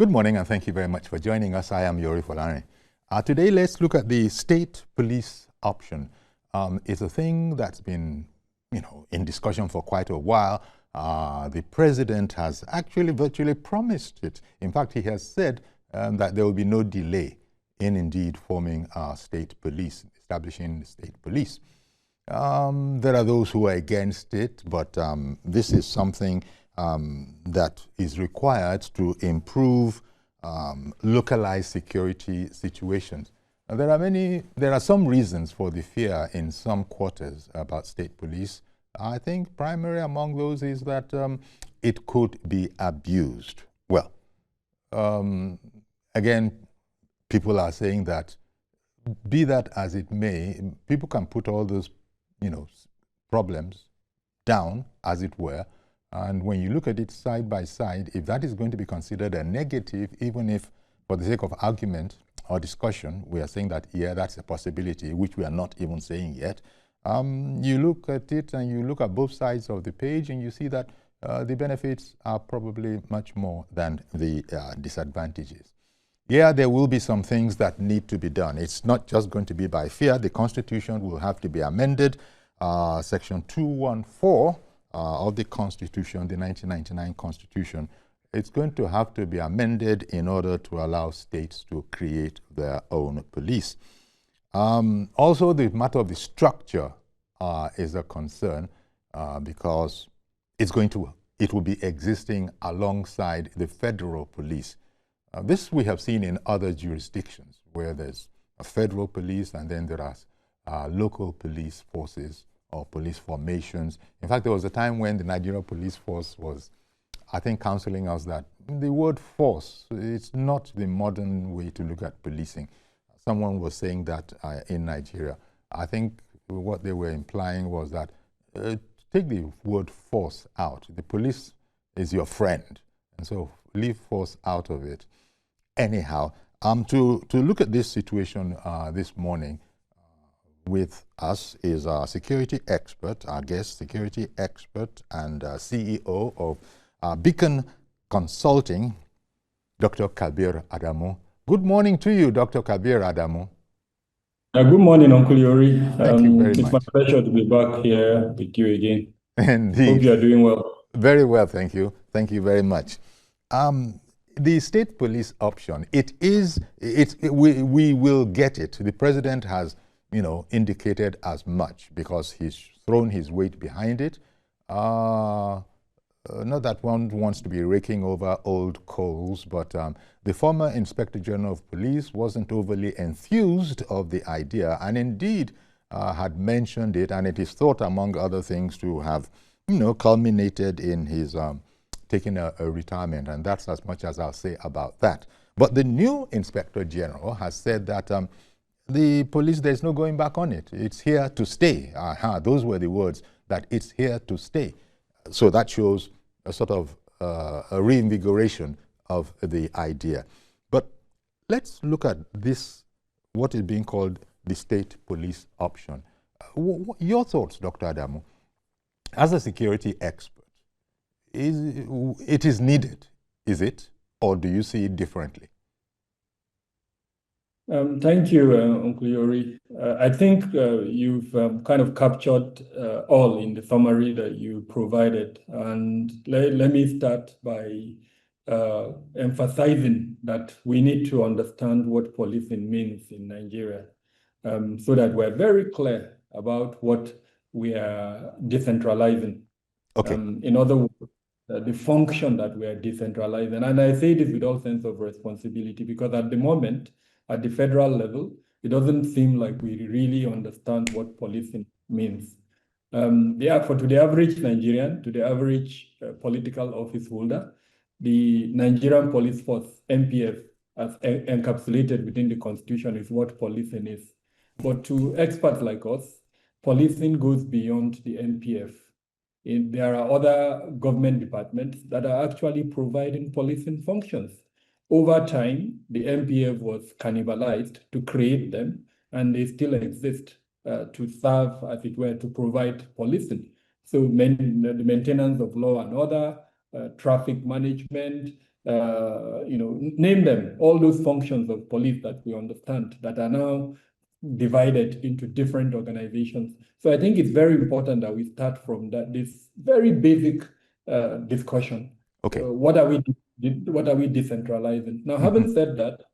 Good morning, and thank you very much for joining us. I am Yori Folani. Today, let's look at the state police option. It's a thing that's been, in discussion for quite a while. The president has actually virtually promised it. In fact, he has said that there will be no delay in indeed forming state police, establishing state police. There are those who are against it, but this is something that is required to improve localized security situations. Now, there are some reasons for the fear in some quarters about state police. I think primary among those is that it could be abused. Well, again, people are saying that, be that as it may, people can put all those, problems down, as it were, and when you look at it side by side, if that is going to be considered a negative, even if for the sake of argument or discussion, we are saying that, yeah, that's a possibility, which we are not even saying yet. You look at it and you look at both sides of the page and you see that the benefits are probably much more than the disadvantages. Yeah, there will be some things that need to be done. It's not just going to be by fear. The Constitution will have to be amended. Section 214 of the Constitution, the 1999 Constitution, it's going to have to be amended in order to allow states to create their own police. Also, the matter of the structure is a concern because it will be existing alongside the federal police. This we have seen in other jurisdictions where there's a federal police and then there are local police forces or police formations. In fact, there was a time when the Nigerian police force was, I think, counseling us that the word force, it's not the modern way to look at policing. Someone was saying that in Nigeria. I think what they were implying was that take the word force out. The police is your friend, and so leave force out of it. Anyhow, to look at this situation this morning, with us is our security expert, our guest security expert and CEO of Beacon Consulting, Dr. Kabir Adamu. Good morning to you, Dr. Kabir Adamu. Good morning, Uncle Yori. Thank you very much. It's my pleasure to be back here with you again. Indeed. Hope you are doing well. Very well, thank you. Thank you very much. The state police option, we will get it. The president has indicated as much because he's thrown his weight behind it. Not that one wants to be raking over old coals, but the former Inspector General of Police wasn't overly enthused of the idea and indeed had mentioned it, and it is thought, among other things, to have culminated in his taking a retirement, and that's as much as I'll say about that. But the new Inspector General has said that the police, there's no going back on it. It's here to stay. Those were the words, that it's here to stay. So that shows a sort of a reinvigoration of the idea. But let's look at this, what is being called the state police option. Your thoughts, Dr. Adamu, as a security expert, it is needed, is it? Or do you see it differently? Thank you, Uncle Yori. I think you've kind of captured all in the summary that you provided. And let me start by emphasizing that we need to understand what policing means in Nigeria so that we're very clear about what we are decentralizing. Okay. In other words, the function that we are decentralizing. And I say this with all sense of responsibility because at the moment, at the federal level, it doesn't seem like we really understand what policing means. Therefore, to the average Nigerian, to the average political office holder, the Nigerian Police Force, NPF, as encapsulated within the Constitution, is what policing is. But to experts like us, policing goes beyond the NPF. There are other government departments that are actually providing policing functions. Over time, the NPF was cannibalized to create them, and they still exist to serve, as it were, to provide policing. So the maintenance of law and order, traffic management, name them, all those functions of police that we understand that are now divided into different organizations. So I think it's very important that we start from this very basic discussion. Okay. What are we decentralizing? Now, having said that,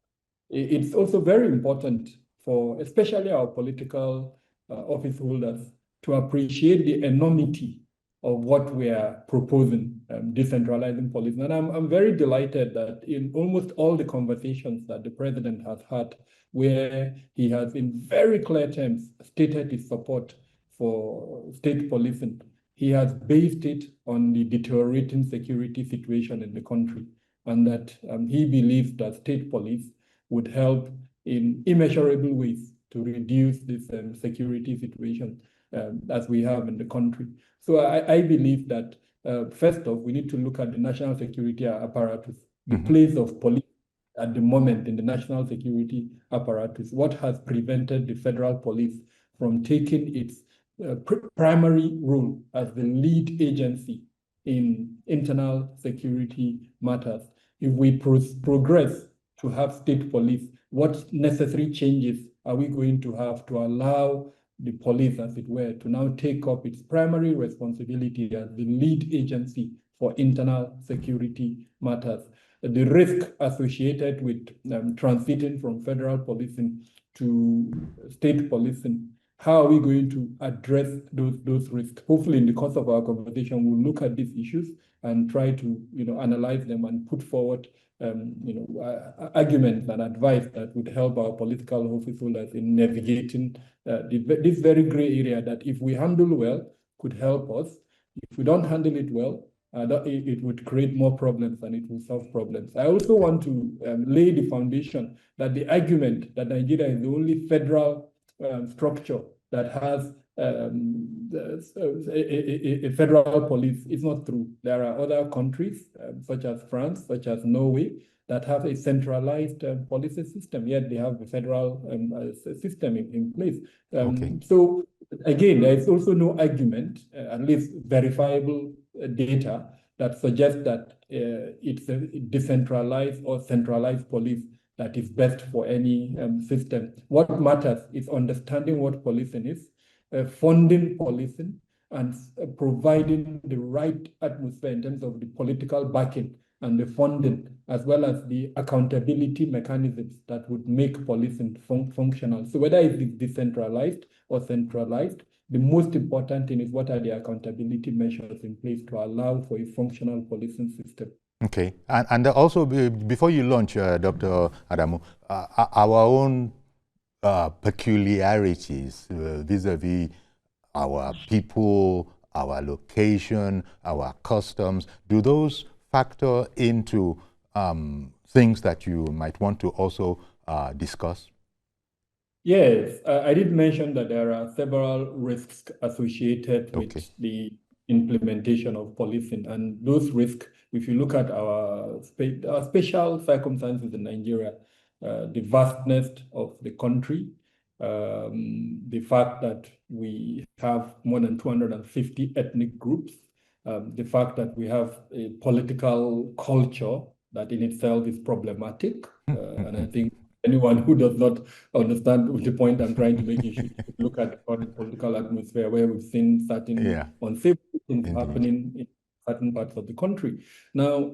it's also very important for especially our political office holders to appreciate the enormity of what we are proposing, decentralizing policing. And I'm very delighted that in almost all the conversations that the president has had, where he has in very clear terms stated his support for state policing, he has based it on the deteriorating security situation in the country, and that he believes that state police would help in immeasurable ways to reduce this security situation as we have in the country. So I believe that first off, we need to look at the national security apparatus, the place of police at the moment in the national security apparatus. What has prevented the federal police from taking its primary role as the lead agency in internal security matters? If we progress to have state police, what necessary changes are we going to have to allow the police, as it were, to now take up its primary responsibility as the lead agency for internal security matters? The risk associated with transiting from federal policing to state policing, how are we going to address those risks? Hopefully, in the course of our conversation, we'll look at these issues and try to analyze them and put forward arguments and advice that would help our political office holders in navigating this very gray area that, if we handle well, could help us. If we don't handle it well, it would create more problems than it will solve problems. I also want to lay the foundation that the argument that Nigeria is the only federal structure that has a federal police is not true. There are other countries, such as France, such as Norway, that have a centralized policy system, yet they have a federal system in place. So again, there is also no argument, at least verifiable data, that suggests that it's a decentralized or centralized police that is best for any system. What matters is understanding what policing is, funding policing, and providing the right atmosphere in terms of the political backing and the funding, as well as the accountability mechanisms that would make policing functional. So whether it's decentralized or centralized, the most important thing is what are the accountability measures in place to allow for a functional policing system. Okay, and also before you launch, Dr. Adamu, our own peculiarities vis-a-vis our people, our location, our customs, do those factor into things that you might want to also discuss? Yes, I did mention that there are several risks associated with the implementation of policing, and those risks, if you look at our special circumstances in Nigeria, the vastness of the country, the fact that we have more than 250 ethnic groups, the fact that we have a political culture that in itself is problematic, and I think anyone who does not understand the point I'm trying to make, you should look at the political atmosphere where we've seen certain unsafe things happening in certain parts of the country. Now,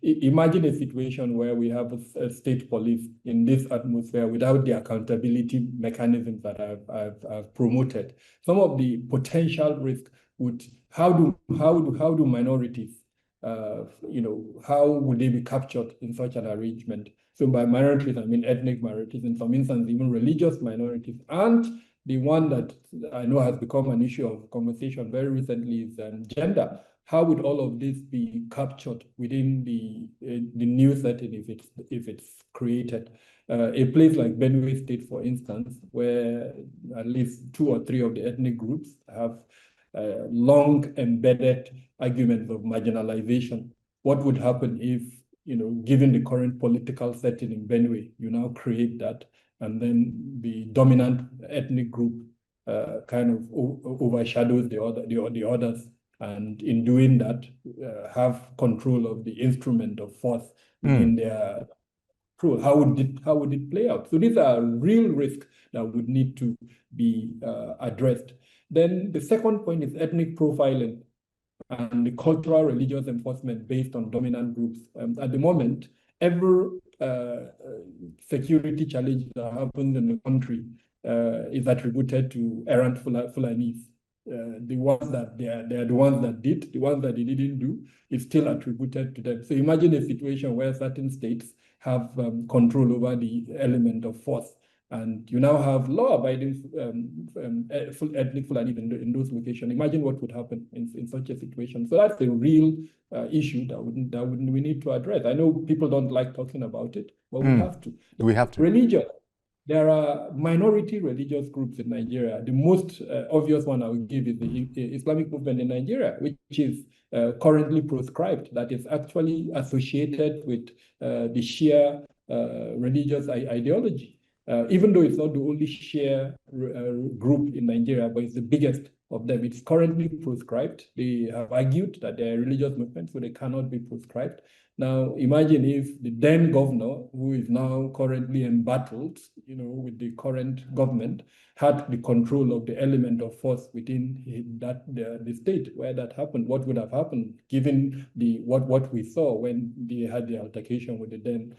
imagine a situation where we have a state police in this atmosphere without the accountability mechanisms that I've promoted. Some of the potential risk would, how do minorities, how would they be captured in such an arrangement? So by minorities, I mean ethnic minorities, in some instances, even religious minorities. And the one that I know has become an issue of conversation very recently is gender. How would all of this be captured within the new setting if it's created? A place like Benue State, for instance, where at least 2 or 3 of the ethnic groups have long embedded arguments of marginalization. What would happen if, given the current political setting in Benue, you now create that, and then the dominant ethnic group kind of overshadows the others? and in doing that, have control of the instrument of force within their control. How would it play out? So these are real risks that would need to be addressed. Then the second point is ethnic profiling and the cultural religious enforcement based on dominant groups. At the moment, every security challenge that happens in the country is attributed to errant Fulanis. The ones that they are the ones that did, the ones that they didn't do, is still attributed to them. So imagine a situation where certain states have control over the element of force, and you now have law-abiding ethnic Fulani in those locations. Imagine what would happen in such a situation. So that's a real issue that we need to address. I know people don't like talking about it, but we have to. We have to. Religion. There are minority religious groups in Nigeria. The most obvious one I will give is the Islamic movement in Nigeria, which is currently proscribed, that is actually associated with the Shia religious ideology. Even though it's not the only Shia group in Nigeria, but it's the biggest of them. It's currently proscribed. They have argued that they're a religious movement, so they cannot be proscribed. Now, imagine if the then governor, who is now currently embattled, with the current government, had the control of the element of force within the state where that happened. What would have happened, given what we saw when they had the altercation with the then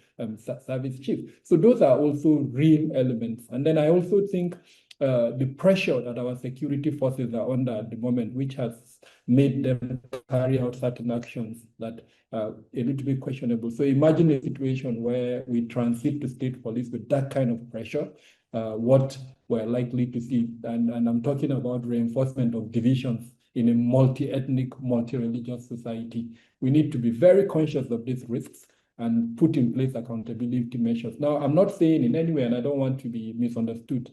service chief? So those are also real elements. And then I also think the pressure that our security forces are under at the moment, which has made them carry out certain actions that are a little bit questionable. So imagine a situation where we transit to state police with that kind of pressure, what we're likely to see. And I'm talking about reinforcement of divisions in a multi-ethnic, multi-religious society. We need to be very conscious of these risks and put in place accountability measures. Now, I'm not saying in any way, and I don't want to be misunderstood,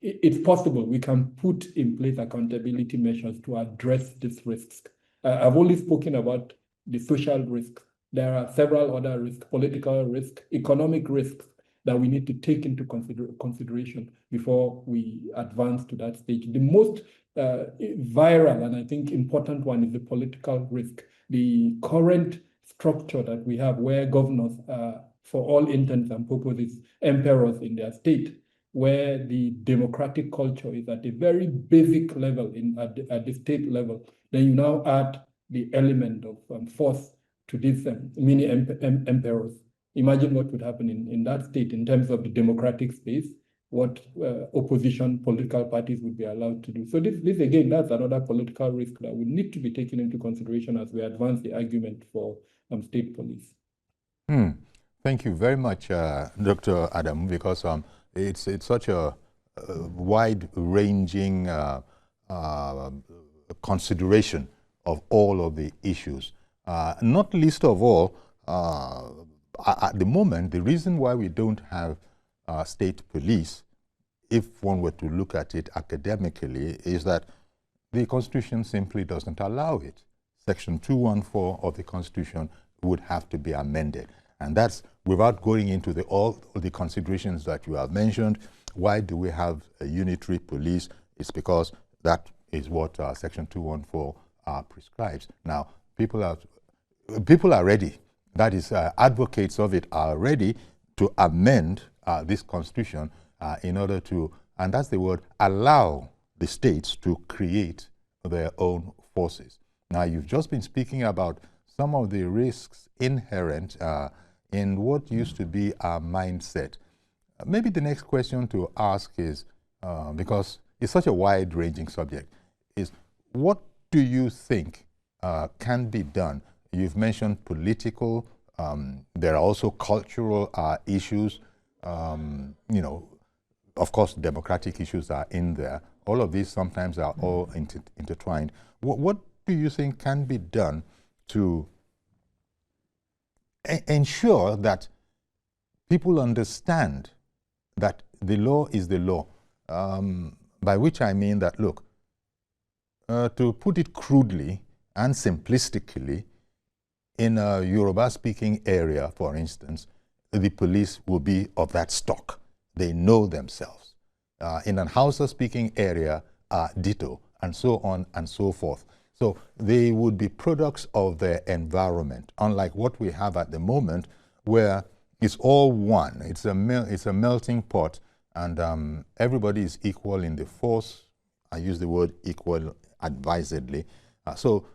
it's possible we can put in place accountability measures to address these risks. I've only spoken about the social risks. There are several other risks, political risks, economic risks that we need to take into consideration before we advance to that stage. The most viral and I think important one is the political risk. The current structure that we have where governors are, for all intents and purposes, emperors in their state, where the democratic culture is at a very basic level at the state level, then you now add the element of force to these mini emperors. Imagine what would happen in that state in terms of the democratic space, what opposition political parties would be allowed to do. So this again, that's another political risk that would need to be taken into consideration as we advance the argument for state police. Thank you very much, Dr. Adamu, because it's such a wide-ranging consideration of all of the issues. Not least of all, at the moment, the reason why we don't have state police, if one were to look at it academically, is that the Constitution simply doesn't allow it. Section 214 of the Constitution would have to be amended. And that's without going into all the considerations that you have mentioned. Why do we have a unitary police? It's because that is what Section 214 prescribes. Now, people are ready. That is, advocates of it are ready to amend this Constitution in order to, and that's the word, allow the states to create their own forces. Now, you've just been speaking about some of the risks inherent in what used to be our mindset. Maybe the next question to ask is, because it's such a wide-ranging subject, is what do you think can be done? You've mentioned political, there are also cultural issues, of course, democratic issues are in there. All of these sometimes are all intertwined. What do you think can be done to ensure that people understand that the law is the law? By which I mean that, look, to put it crudely and simplistically, in a Yoruba-speaking area, for instance, the police will be of that stock. They know themselves. In an Hausa-speaking area, ditto. and so on and so forth. So they would be products of their environment, unlike what we have at the moment, where it's all one. It's a melting pot, and everybody is equal in the force. I use the word equal advisedly. So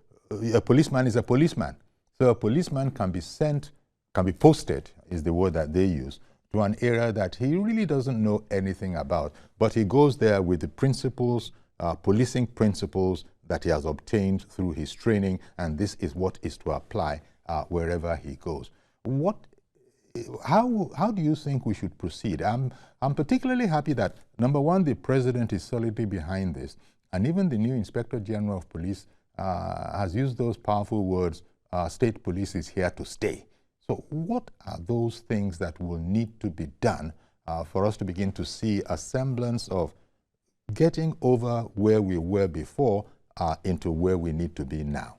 a policeman is a policeman. So a policeman can be posted, is the word that they use, to an area that he really doesn't know anything about, but he goes there with the principles, policing principles that he has obtained through his training, and this is what is to apply wherever he goes. How do you think we should proceed? I'm particularly happy that, number one, the president is solidly behind this, and even the new Inspector General of Police has used those powerful words, state police is here to stay. So what are those things that will need to be done for us to begin to see a semblance of getting over where we were before into where we need to be now?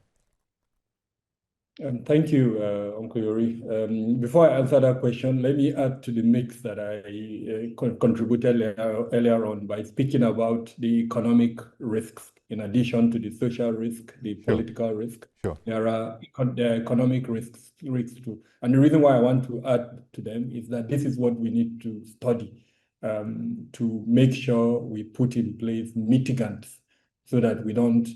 Thank you, Uncle Yori. Before I answer that question, let me add to the mix that I contributed earlier on by speaking about the economic risks. In addition to the social risk, the political risk, there are economic risks too. And the reason why I want to add to them is that this is what we need to study to make sure we put in place mitigants so that we don't,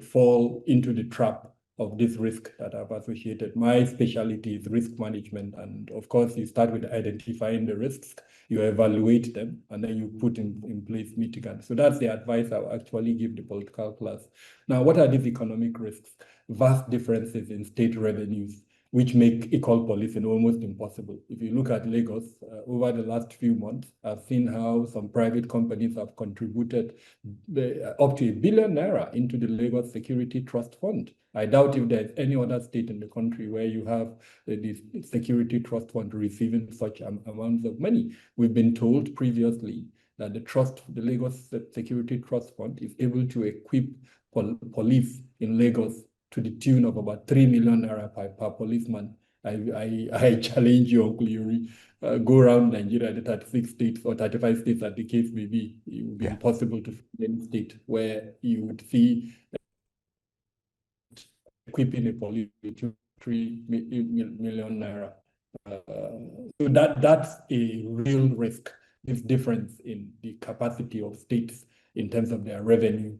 fall into the trap of this risk that I've associated. My specialty is risk management. And of course, you start with identifying the risks, you evaluate them, and then you put in place mitigants. So that's the advice I'll actually give the political class. Now, what are these economic risks? Vast differences in state revenues, which make equal policing almost impossible. If you look at Lagos, over the last few months, I've seen how some private companies have contributed up to ₦1 billion into the Lagos Security Trust Fund. I doubt if there's any other state in the country where you have the Security Trust Fund receiving such amounts of money. We've been told previously that the Lagos Security Trust Fund is able to equip police in Lagos to the tune of about ₦3 million per policeman. I challenge you, Uncle Yuri, go around Nigeria, the 36 states or 35 states, as the case may be. It would be impossible to find any state where you would see equipping a police with ₦3 million. So that's a real risk, this difference in the capacity of states in terms of their revenue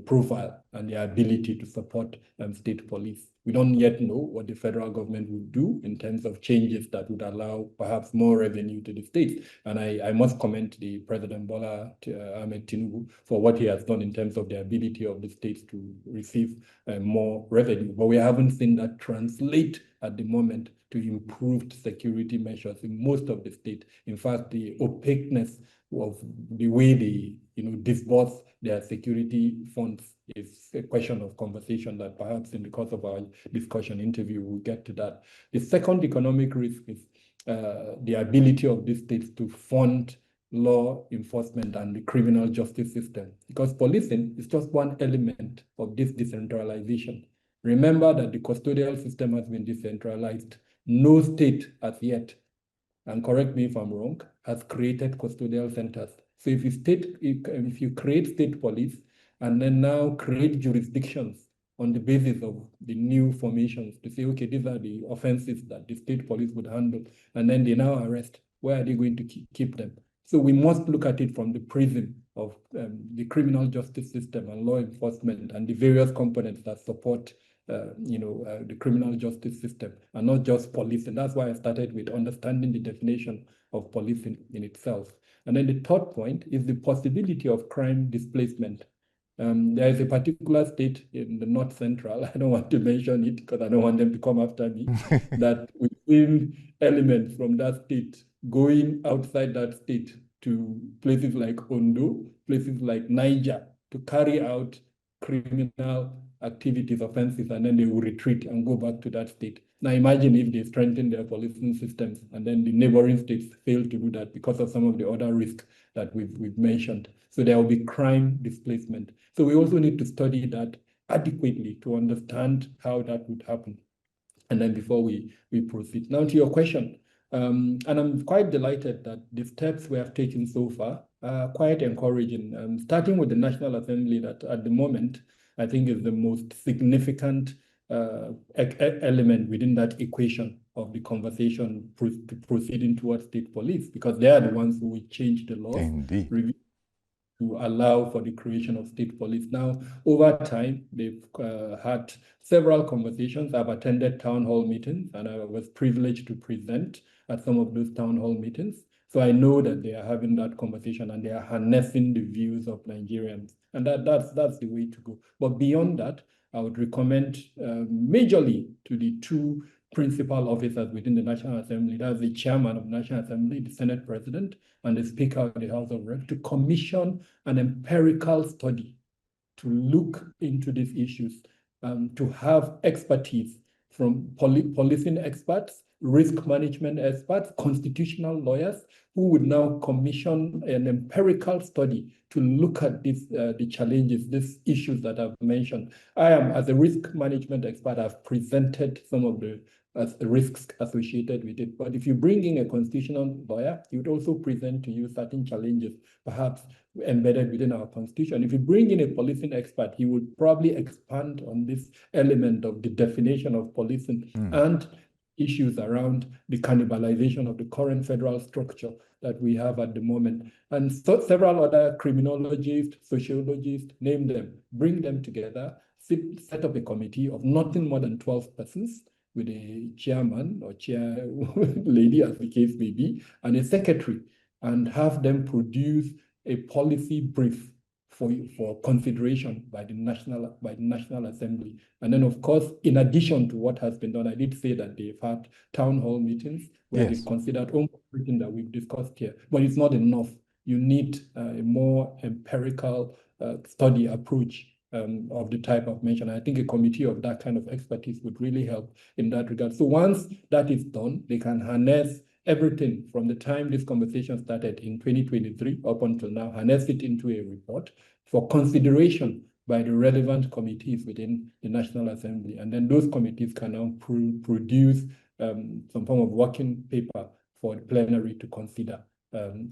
profile and their ability to support state police. We don't yet know what the federal government will do in terms of changes that would allow perhaps more revenue to the states. And I must commend the President Bola Ahmed Tinubu for what he has done in terms of the ability of the states to receive more revenue. But we haven't seen that translate at the moment to improved security measures in most of the states. In fact, the opaqueness of the way they disburse their security funds is a question of conversation that perhaps in the course of our discussion interview we'll get to that. The second economic risk is the ability of these states to fund law enforcement and the criminal justice system, because policing is just one element of this decentralization. Remember that the custodial system has been decentralized. No state as yet, and correct me if I'm wrong, has created custodial centers. So if you create state police and then now create jurisdictions on the basis of the new formations to say, okay, these are the offenses that the state police would handle, and then they now arrest, where are they going to keep them? So we must look at it from the prism of the criminal justice system and law enforcement and the various components that support the criminal justice system, and not just policing. That's why I started with understanding the definition of policing in itself. And then the third point is the possibility of crime displacement. There is a particular state in the North Central, I don't want to mention it because I don't want them to come after me, that we've seen elements from that state going outside that state to places like Ondo, places like Niger, to carry out criminal activities, offenses, and then they will retreat and go back to that state. Now imagine if they strengthen their policing systems and then the neighboring states fail to do that because of some of the other risks that we've mentioned. So there will be crime displacement. So we also need to study that adequately to understand how that would happen. And then before we proceed. Now to your question, and I'm quite delighted that the steps we have taken so far quite encouraging. Starting with the National Assembly, that at the moment, I think is the most significant element within that equation of the conversation proceeding towards state police, because they are the ones who will change the laws. Indeed. To allow for the creation of state police. Now, over time, they've had several conversations. I've attended town hall meetings, and I was privileged to present at some of those town hall meetings. So I know that they are having that conversation and they are harnessing the views of Nigerians, and that's the way to go. But beyond that, I would recommend majorly to the two principal officers within the National Assembly, that's the chairman of the National Assembly, the Senate President, and the Speaker of the House of Reps, to commission an empirical study to look into these issues, to have expertise from policing experts, risk management experts, constitutional lawyers, who would now commission an empirical study to look at this, the challenges, these issues that I've mentioned. I am, as a risk management expert, I've presented some of the risks associated with it. But if you bring in a constitutional lawyer, he would also present to you certain challenges, perhaps embedded within our constitution. If you bring in a policing expert, he would probably expand on this element of the definition of policing and issues around the cannibalization of the current federal structure that we have at the moment. And so several other criminologists, sociologists, name them, bring them together, set up a committee of nothing more than 12 persons, with a chairman or chair lady, as the case may be, and a secretary, and have them produce a policy brief for consideration by the National Assembly. And then, of course, in addition to what has been done, I did say that they've had town hall meetings where they've considered almost everything that we've discussed here, but it's not enough. You need a more empirical study approach of the type I've mentioned. I think a committee of that kind of expertise would really help in that regard. So once that is done, they can harness everything from the time this conversation started in 2023 up until now, harness it into a report for consideration by the relevant committees within the National Assembly. And then those committees can now produce some form of working paper for the plenary to consider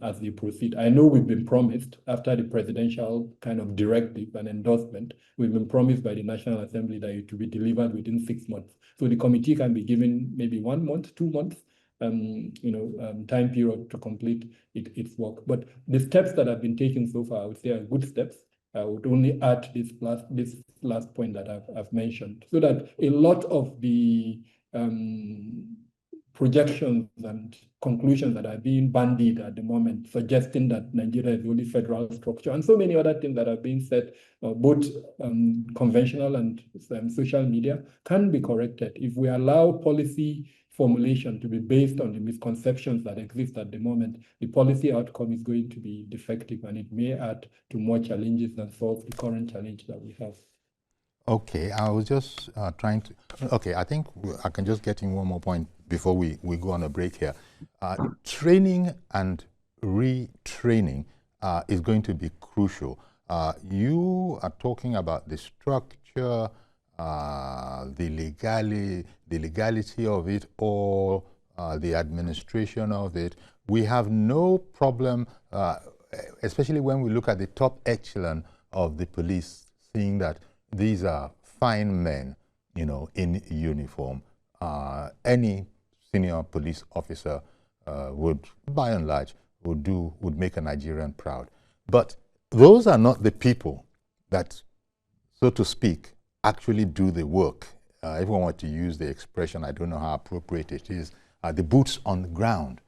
as they proceed. I know we've been promised, after the presidential kind of directive and endorsement, we've been promised by the National Assembly that it will be delivered within 6 months. So the committee can be given maybe 1 month, 2 months, time period to complete its work. But the steps that have been taken so far, I would say, are good steps. I would only add this last point that I've mentioned, so that a lot of the projections and conclusions that are being bandied at the moment, suggesting that Nigeria is the only federal structure, and so many other things that are being said, both conventional and social media, can be corrected if we allow policy formulation to be based on the misconceptions that exist at the moment. The policy outcome is going to be defective, and it may add to more challenges than solve the current challenge that we have. Okay, I was just trying to, okay, I think I can just get in one more point before we go on a break here. Training and retraining is going to be crucial. You are talking about the structure, the legality of it, or the administration of it. We have no problem, especially when we look at the top echelon of the police, seeing that these are fine men, you know, in uniform. Any senior police officer would, by and large, would make a Nigerian proud. But those are not the people that, so to speak, actually do the work. If I want to use the expression, I don't know how appropriate it is, the boots on the ground.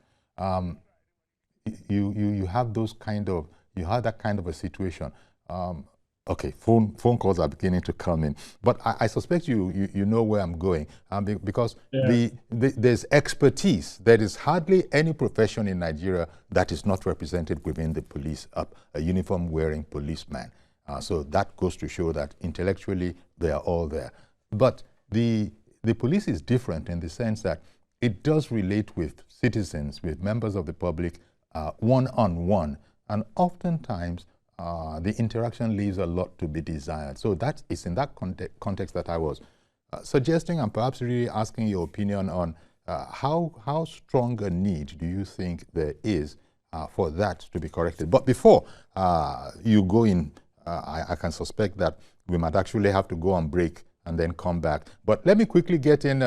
You have those kind of, you have that kind of a situation. Okay, phone calls are beginning to come in, but I suspect you know where I'm going, because there's expertise. There is hardly any profession in Nigeria that is not represented within the police, a uniform-wearing policeman. So that goes to show that intellectually they are all there. But the police is different in the sense that it does relate with citizens, with members of the public, one-on-one, and oftentimes the interaction leaves a lot to be desired. So that is in that context that I was suggesting, and perhaps really asking your opinion on how strong a need do you think there is for that to be corrected. But before you go in, I can suspect that we might actually have to go on break and then come back. But let me quickly get in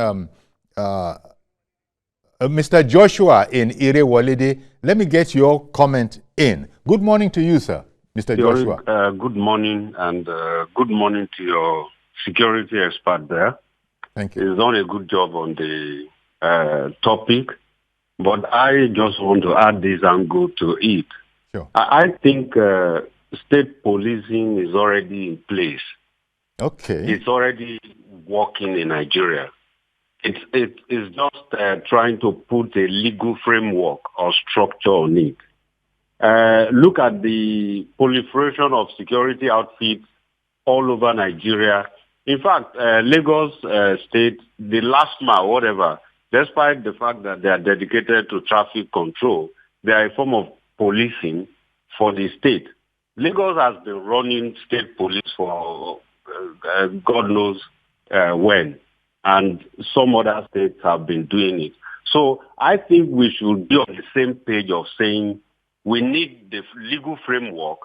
Mr. Joshua in Irewolide. Let me get your comment in. Good morning to you, sir, Mr. Joshua. Good morning, and good morning to your security expert there. Thank you. He's done a good job on the topic, but I just want to add this angle to it. Sure. I think state policing is already in place. Okay. It's already working in Nigeria. It's just trying to put a legal framework or structure on it. Look at the proliferation of security outfits all over Nigeria. In fact, Lagos State, the last mile, whatever, despite the fact that they are dedicated to traffic control, they are a form of policing for the state. Lagos has been running state police for God knows when, and some other states have been doing it. So I think we should be on the same page of saying we need the legal framework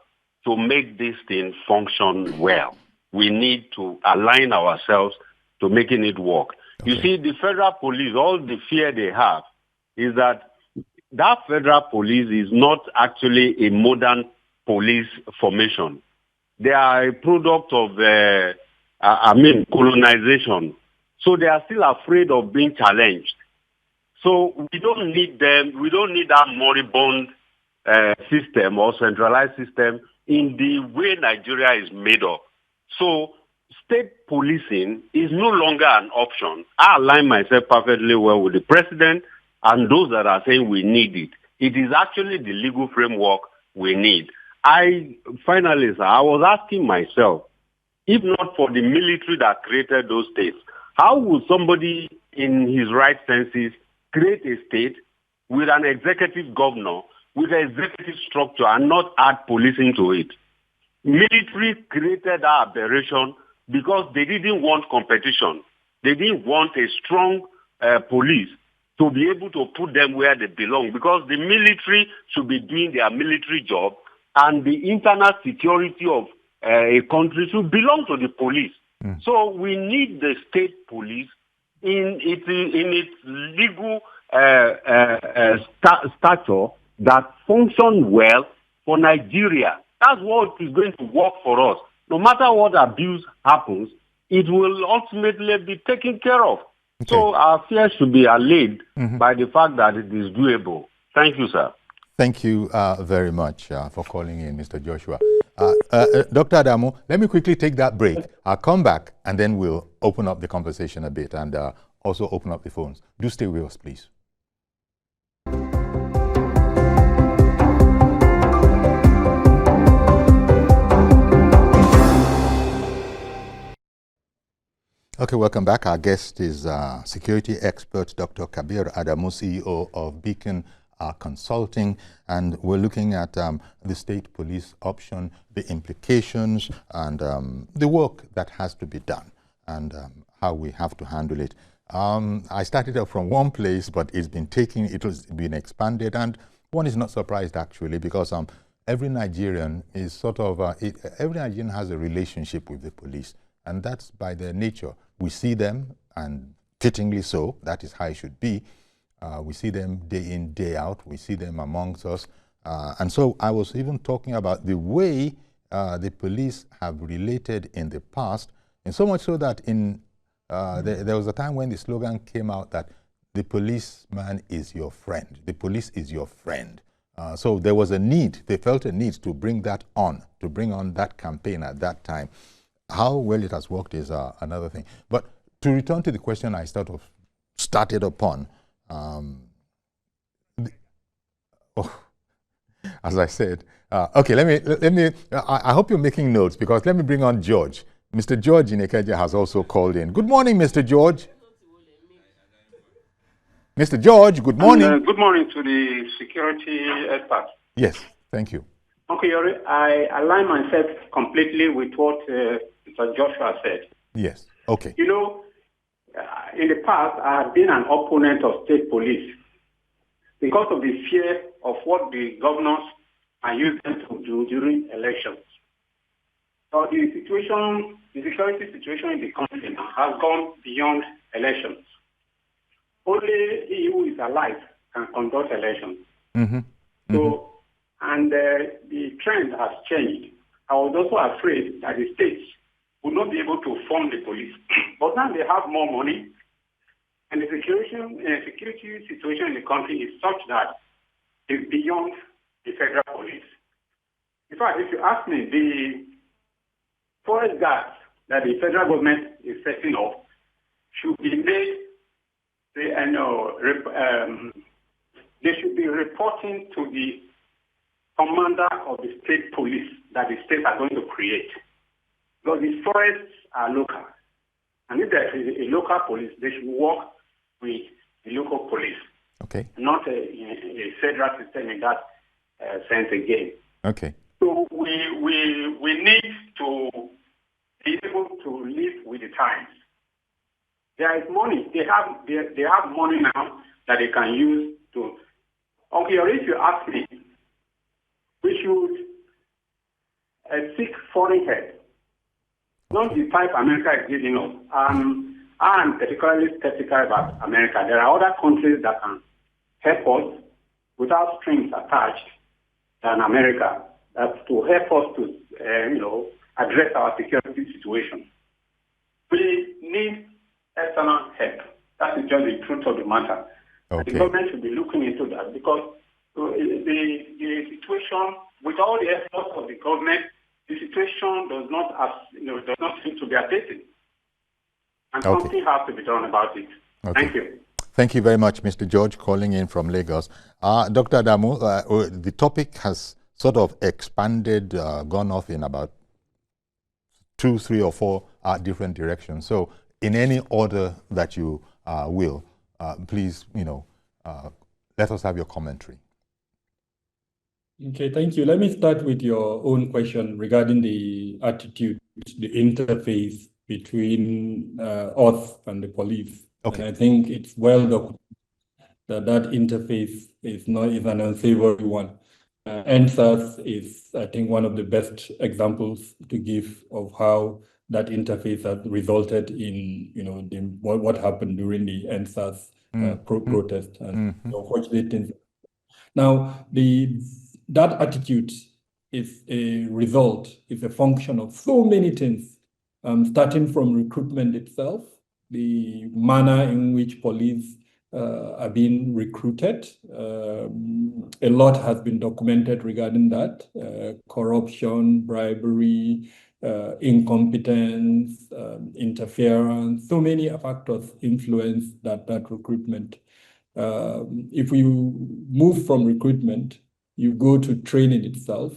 to make this thing function well. We need to align ourselves to making it work. Okay. You see, the federal police, all the fear they have is that federal police is not actually a modern police formation. They are a product of, colonization. So they are still afraid of being challenged. So we don't need them. We don't need that moribund system or centralized system in the way Nigeria is made up. So state policing is no longer an option. I align myself perfectly well with the president and those that are saying we need it. It is actually the legal framework we need. Finally, sir, I was asking myself, if not for the military that created those states, how would somebody in his right senses create a state with an executive governor, with an executive structure, and not add policing to it? Military created that aberration because they didn't want competition. They didn't want a strong police to be able to put them where they belong, because the military should be doing their military job and the internal security of a country should belong to the police. So we need the state police in its legal stature that function well for Nigeria. That's what is going to work for us. No matter what abuse happens, it will ultimately be taken care of. Okay. So our fears should be allayed by the fact that it is doable. Thank you, sir. Thank you very much for calling in, Mr. Joshua. Dr. Adamu, let me quickly take that break. I'll come back and then we'll open up the conversation a bit and also open up the phones. Do stay with us, please. Okay, welcome back. Our guest is security expert Dr. Kabir Adamu, CEO of Beacon Consulting, and we're looking at the state police option, the implications, and the work that has to be done, and how we have to handle it. I started out from one place, but it has been expanded, and one is not surprised actually, because every Nigerian is sort of, every Nigerian has a relationship with the police, and that's by their nature. We see them, and fittingly so, that is how it should be. We see them day in, day out. We see them amongst us. And so I was even talking about the way the police have related in the past, and so much so that there was a time when the slogan came out that the policeman is your friend. The police is your friend. So there was a need, they felt a need to bring that on, to bring on that campaign at that time. How well it has worked is another thing. But to return to the question I started upon, as I said, okay, let me, I hope you're making notes, because let me bring on George. Mr. George in Ikeja has also called in. Good morning, Mr. George. Mr. George, good morning. Good morning to the security expert. Yes, thank you. Okay, I align myself completely with what Mr. Joshua said. Yes, okay. You know, in the past, I have been an opponent of state police. because of the fear of what the governors are using to do during elections. So the security situation in the country now has gone beyond elections. Only he who is alive can conduct elections. Mm-hmm. So, and the trend has changed. I was also afraid that the states would not be able to fund the police. But now they have more money, and the security situation in the country is such that it's beyond the federal police. In fact, if you ask me, the forest guards that the federal government is setting up should be made, they should be reporting to the commander of the state police that the states are going to create. Because the forests are local. And if there is a local police, they should work with the local police. Okay. Not a federal system in that sense again. Okay. So we need to be able to live with the times. There is money. They have money now that they can use to. Okay, or if you ask me, we should seek foreign help, not the type America is giving us. I'm particularly skeptical about America. There are other countries that can help us without strings attached than America, to help us to address our security situation. We need external help. That is just the truth of the matter. Okay. The government should be looking into that, because the situation, with all the efforts of the government, the situation does not seem to be abating. And something has to be done about it. Okay. Thank you. Thank you very much, Mr. George, calling in from Lagos. Dr. Adamu, the topic has sort of expanded, gone off in about 2, 3, or 4 different directions. So in any order that you will, please, let us have your commentary. Okay, thank you. Let me start with your own question regarding the attitude, the interface between us and the police. Okay. And I think it's well documented that interface is an unsavory one. NSAS is, I think, one of the best examples to give of how that interface has resulted in, what happened during the NSAS protest and unfortunate things. Now, that attitude is a result, is a function of so many things, starting from recruitment itself, the manner in which police are being recruited. A lot has been documented regarding that. Corruption, bribery, incompetence, interference, so many factors influence that recruitment. If we move from recruitment, you go to training itself.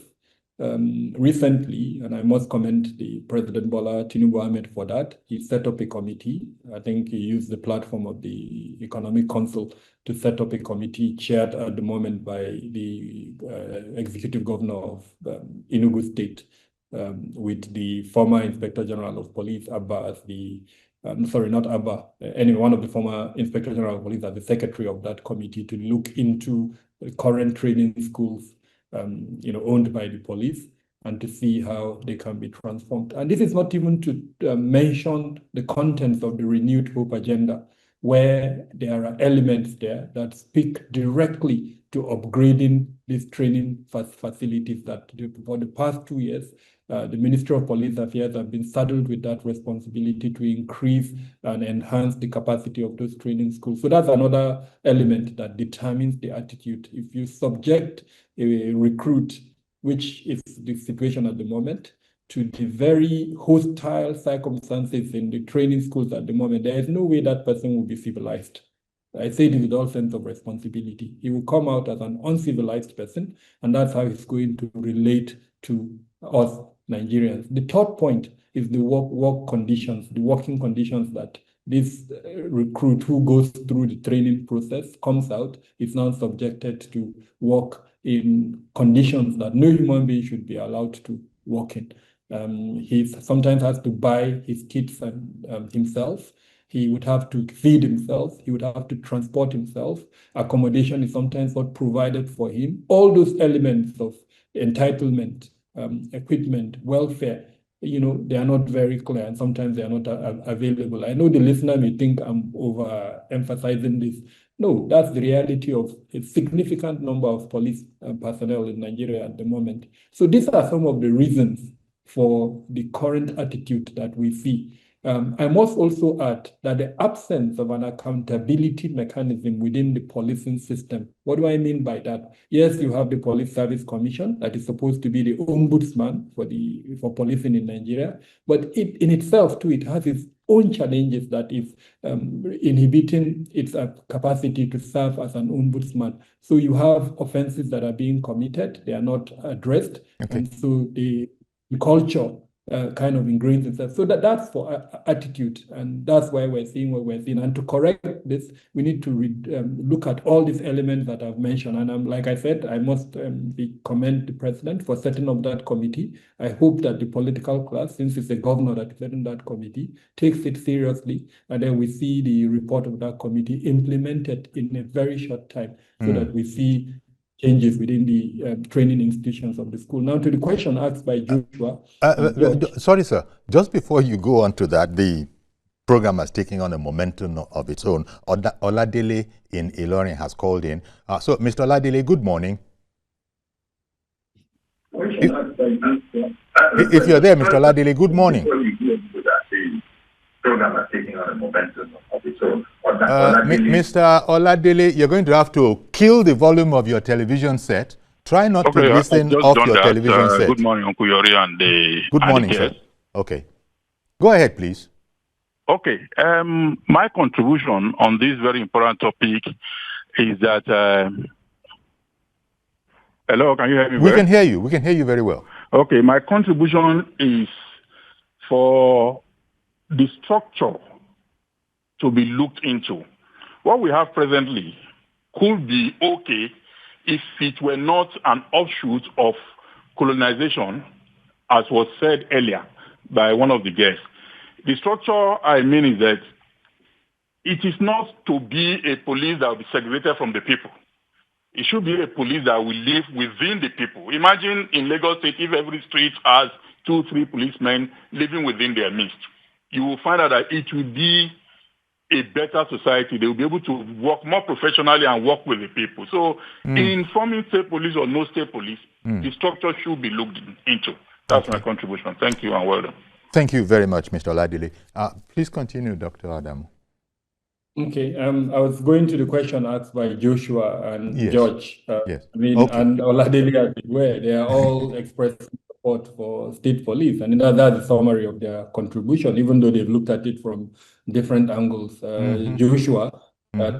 Recently, and I must commend the President Bola Tinubu Ahmed for that, he set up a committee. I think he used the platform of the Economic Council to set up a committee chaired at the moment by the Executive Governor of Enugu State, with the former Inspector General of Police, Abba, as the not Abba, anyway, one of the former Inspector General of Police as the secretary of that committee, to look into the current training schools owned by the police, and to see how they can be transformed. And this is not even to mention the contents of the Renewed Hope agenda, where there are elements there that speak directly to upgrading these training facilities that for the past 2 years, the Ministry of Police Affairs have been saddled with that responsibility to increase and enhance the capacity of those training schools. So that's another element that determines the attitude. If you subject a recruit, which is the situation at the moment, to the very hostile circumstances in the training schools at the moment, there is no way that person will be civilized. I say this with all sense of responsibility. He will come out as an uncivilized person, and that's how he's going to relate to us Nigerians. The third point is the work conditions, the working conditions that this recruit who goes through the training process comes out, is now subjected to work in conditions that no human being should be allowed to work in. He sometimes has to buy his kits himself. He would have to feed himself. He would have to transport himself. Accommodation is sometimes not provided for him. All those elements of entitlement, equipment, welfare, they are not very clear, and sometimes they are not available. I know the listener may think I'm overemphasizing this. No, that's the reality of a significant number of police personnel in Nigeria at the moment. So these are some of the reasons for the current attitude that we see. I must also add that the absence of an accountability mechanism within the policing system. What do I mean by that? Yes, you have the Police Service Commission that is supposed to be the ombudsman for policing in Nigeria, but in itself too, it has its own challenges that is inhibiting its capacity to serve as an ombudsman. So you have offenses that are being committed, they are not addressed, and so the culture kind of ingrained itself. So that's for attitude, and that's why we're seeing what we're seeing. And to correct this, we need to look at all these elements that I've mentioned. And like I said, I must commend the president for setting up that committee. I hope that the political class, since it's the governor that is setting that committee, takes it seriously, and then we see the report of that committee implemented in a very short time, so that we see changes within the training institutions of the school. Now, to the question asked by Joshua. Sorry, sir. Just before you go on to that, the program is taking on a momentum of its own. Oladele in Ilorin has called in. So, Mr. Oladele, good morning. If you're there, Mr. Oladele, good morning. Program is taking on a momentum of its own. Mr. Oladele, you're going to have to kill the volume of your television set. Try not to listen off your television set. Good morning, Uncle Yori and the... Good morning, sir. Okay. Go ahead, please. Okay. My contribution on this very important topic is that... hello, can you hear me? We can hear you. We can hear you very well. Okay. My contribution is for the structure to be looked into. What we have presently could be okay if it were not an offshoot of colonization, as was said earlier by one of the guests. The structure I mean is that it is not to be a police that will be segregated from the people. It should be a police that will live within the people. Imagine in Lagos State, if every street has 2-3 policemen living within their midst, you will find out that it will be a better society. They will be able to work more professionally and work with the people. So in forming state police or no state police, the structure should be looked into. That's my contribution. Thank you and well done. Thank you very much, Mr. Oladele. Please continue, Dr. Adamu. Okay, I was going to the question asked by Joshua and George. Yes. And Oladele, as it were, they are all expressing support for state police, and that's the summary of their contribution, even though they've looked at it from different angles. Joshua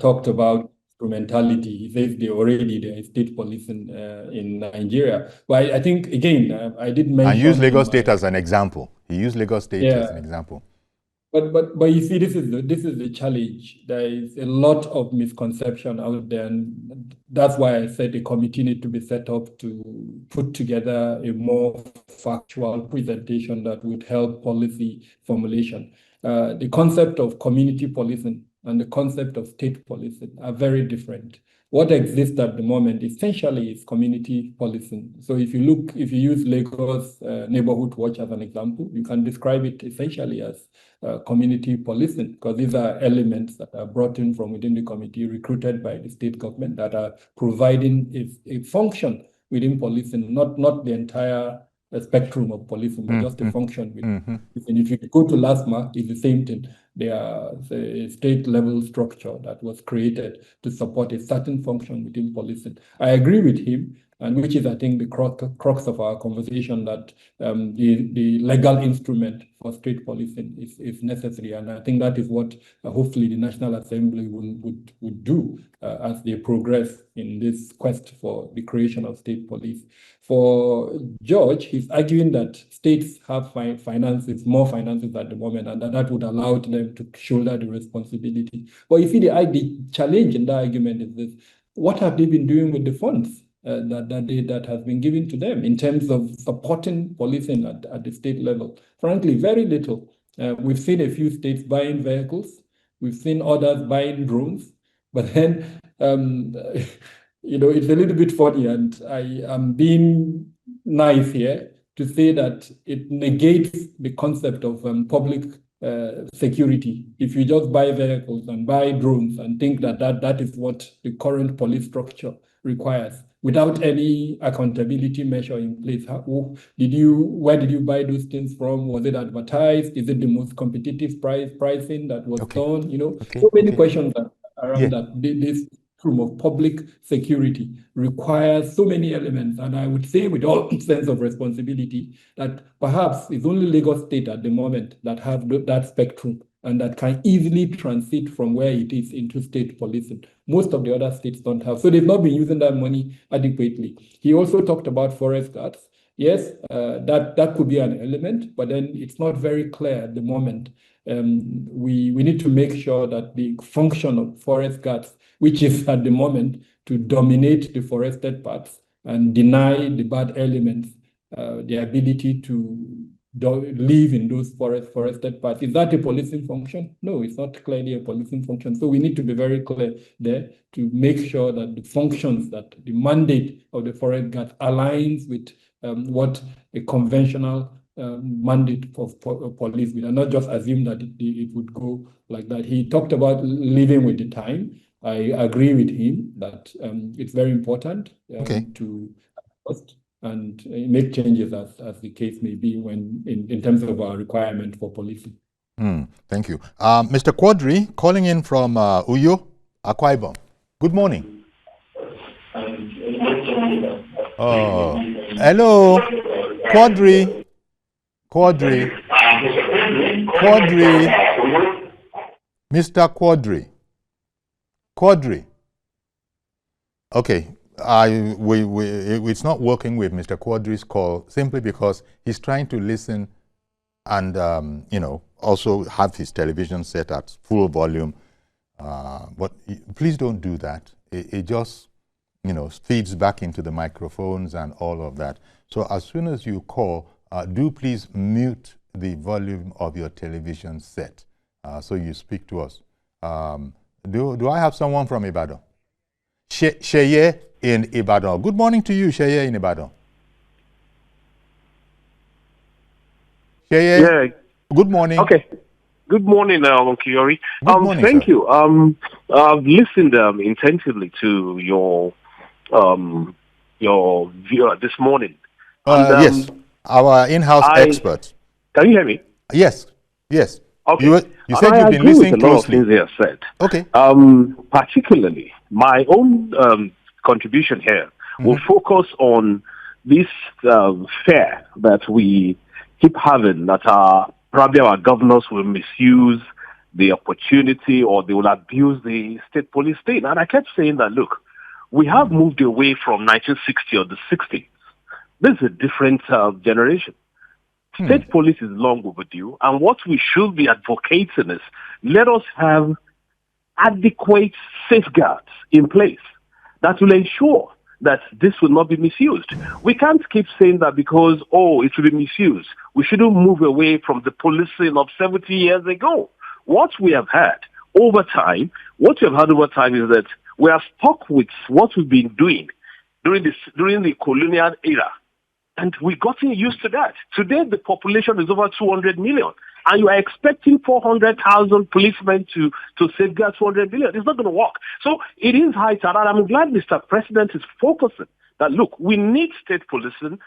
talked about instrumentality. He says there is state police in Nigeria. But I think, again, I did mention... And use Lagos State as an example. He used Lagos State as an example. But you see, this is the challenge. There is a lot of misconception out there, and that's why I said a committee need to be set up to put together a more factual presentation that would help policy formulation. The concept of community policing and the concept of state policing are very different. What exists at the moment essentially is community policing. So if you use Lagos Neighborhood Watch as an example, you can describe it essentially as community policing, because these are elements that are brought in from within the committee, recruited by the state government, that are providing a function within policing, not the entire spectrum of policing, but just a function within. And if you go to LASMA, it's the same thing. They are a state-level structure that was created to support a certain function within policing. I agree with him, and which is, I think, the crux of our conversation, that the legal instrument for state policing is necessary. And I think that is what hopefully the National Assembly would do as they progress in this quest for the creation of state police. For George, he's arguing that states have more finances at the moment, and that would allow them to shoulder the responsibility. But you see, the challenge in that argument is this: what have they been doing with the funds that has been given to them in terms of supporting policing at the state level? Frankly, very little. We've seen a few states buying vehicles. We've seen others buying drones, but then, it's a little bit funny, and I am being nice here to say that it negates the concept of public security. If you just buy vehicles and buy drones and think that is what the current police structure requires, without any accountability measure in place. Where did you buy those things from? Was it advertised? Is it the most competitive pricing that was done? So many questions around that. This room of public security requires so many elements. And I would say with all sense of responsibility that perhaps it's only Lagos State at the moment that have that spectrum and that can easily transit from where it is into state policing. Most of the other states don't have. So they've not been using that money adequately. He also talked about forest guards. Yes, that could be an element, but then it's not very clear at the moment. We need to make sure that the function of forest guards, which is at the moment to dominate the forested parts and deny the bad elements the ability to live in those forested parts. Is that a policing function? No, it's not clearly a policing function. So we need to be very clear there to make sure that the functions, that the mandate of the forest guard aligns with what a conventional mandate of police will, and not just assume that it would go like that. He talked about living with the time. I agree with him that it's very important to adjust and make changes as the case may be when in terms of our requirement for policing. Thank you. Mr. Quadri, calling in from Uyo, Akwa Ibom. Good morning. Hello, Quadri. Mr. Quadri. Okay. It's not working with Mr. Quadri's call simply because he's trying to listen and also have his television set at full volume. But please don't do that. It just feeds back into the microphones and all of that. So as soon as you call, do please mute the volume of your television set so you speak to us. Do I have someone from Ibadan? Sheye in Ibadan. Good morning to you, Sheye in Ibadan. Sheye? Yeah. Good morning. Okay. Good morning, Kiori. Good morning, thank sir. you. I've listened attentively to your view this morning. Yes, our in-house expert. Can you hear me? Yes. Okay. You said you've been listening closely. A lot of things they have said. Okay. Particularly, my own contribution here will focus on this fear that we keep having, that probably our governors will misuse the opportunity or they will abuse the state police state. And I kept saying that, look, we have moved away from 1960 or the 60s. This is a different generation. State police is long overdue, and what we should be advocating is let us have adequate safeguards in place that will ensure that this will not be misused. We can't keep saying that because, it will be misused. We shouldn't move away from the policing of 70 years ago. What we have had over time is that we are stuck with what we've been doing during the colonial era. And we've gotten used to that. Today, the population is over 200 million. And you are expecting 400,000 policemen to safeguard 200 million. It's not going to work. So it is high time. And I'm glad Mr. President is focusing that, look, we need state policing.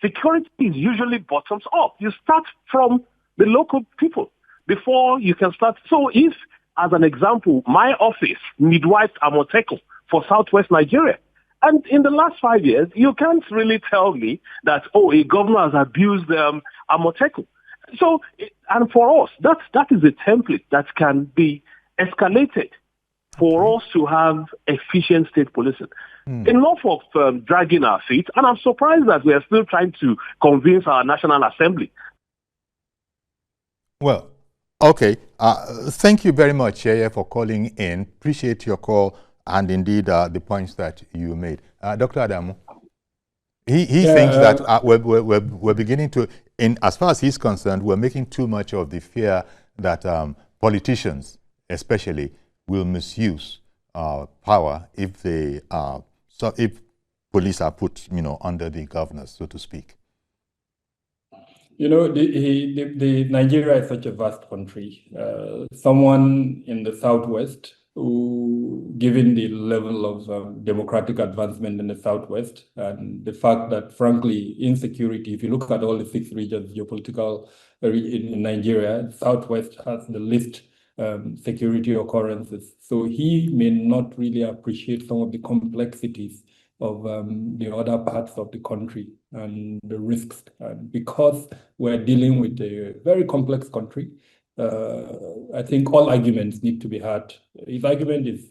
Security is usually bottoms up. You start from the local people before you can start. So if, as an example, my office midwifed Amotekun for Southwest Nigeria, and in the last 5 years, you can't really tell me that, a governor has abused Amotekun. So, and for us, that is a template that can be escalated for us to have efficient state policing. Enough of dragging our feet, and I'm surprised that we are still trying to convince our National Assembly. Well, okay. Thank you very much, Sheye, for calling in. Appreciate your call and indeed the points that you made. Dr. Adamu, he thinks that we're beginning to, as far as he's concerned, we're making too much of the fear that politicians especially, will misuse power if they if police are put, under the governors, so to speak? The Nigeria is such a vast country. Someone in the southwest who, given the level of democratic advancement in the southwest and the fact that, frankly, insecurity, if you look at all the 6 regions, geopolitical in Nigeria, the southwest has the least security occurrences. So he may not really appreciate some of the complexities of the other parts of the country and the risks. And because we're dealing with a very complex country, I think all arguments need to be had. His argument is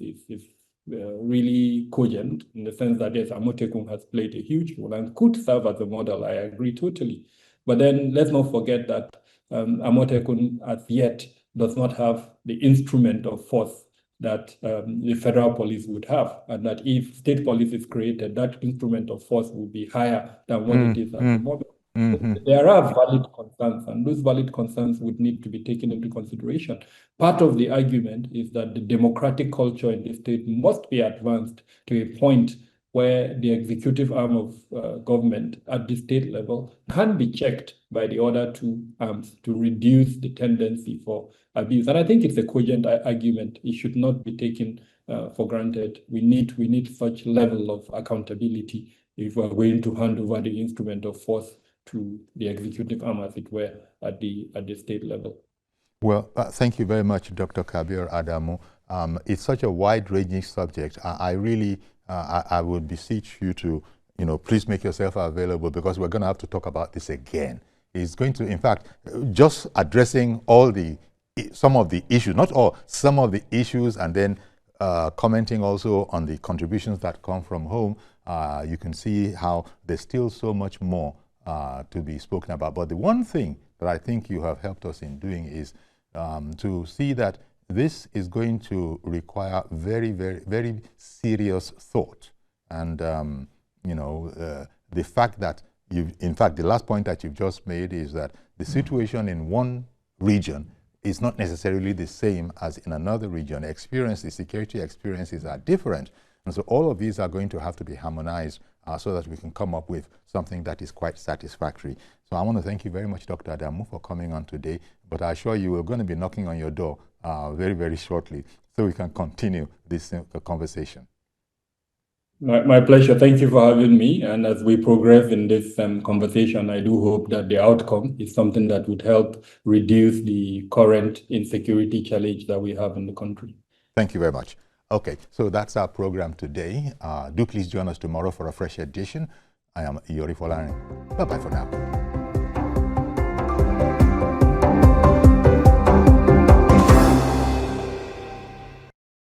really cogent in the sense that, yes, Amotekun has played a huge role and could serve as a model. I agree totally. But then let's not forget that Amotekun as yet does not have the instrument of force that the federal police would have, and that if state police is created, that instrument of force will be higher than what it is at the moment. There are valid concerns, and those valid concerns would need to be taken into consideration. Part of the argument is that the democratic culture in the state must be advanced to a point where the executive arm of government at the state level can be checked by the other 2 arms to reduce the tendency for abuse. And I think it's a cogent argument. It should not be taken for granted. We need such level of accountability if we're going to hand over the instrument of force to the executive arm, as it were, at the state level. Well, thank you very much, Dr. Kabir Adamu. It's such a wide-ranging subject. I really, I would beseech you to, please make yourself available, because we're going to have to talk about this again. It's going to, in fact, just addressing some of the issues, not all, some of the issues, and then commenting also on the contributions that come from home. You can see how there's still so much more to be spoken about. But the one thing that I think you have helped us in doing is to see that this is going to require very, very, very serious thought. And, the fact that in fact, the last point that you've just made is that the situation in one region is not necessarily the same as in another region. The security experiences are different. And so all of these are going to have to be harmonized so that we can come up with something that is quite satisfactory. So I want to thank you very much, Dr. Adamu, for coming on today. But I assure you we're going to be knocking on your door very, very shortly so we can continue this conversation. My pleasure. Thank you for having me. And as we progress in this conversation, I do hope that the outcome is something that would help reduce the current insecurity challenge that we have in the country. Thank you very much. Okay, so that's our program today. Do please join us tomorrow for a fresh edition. I am Iyori Folani. Bye-bye for now.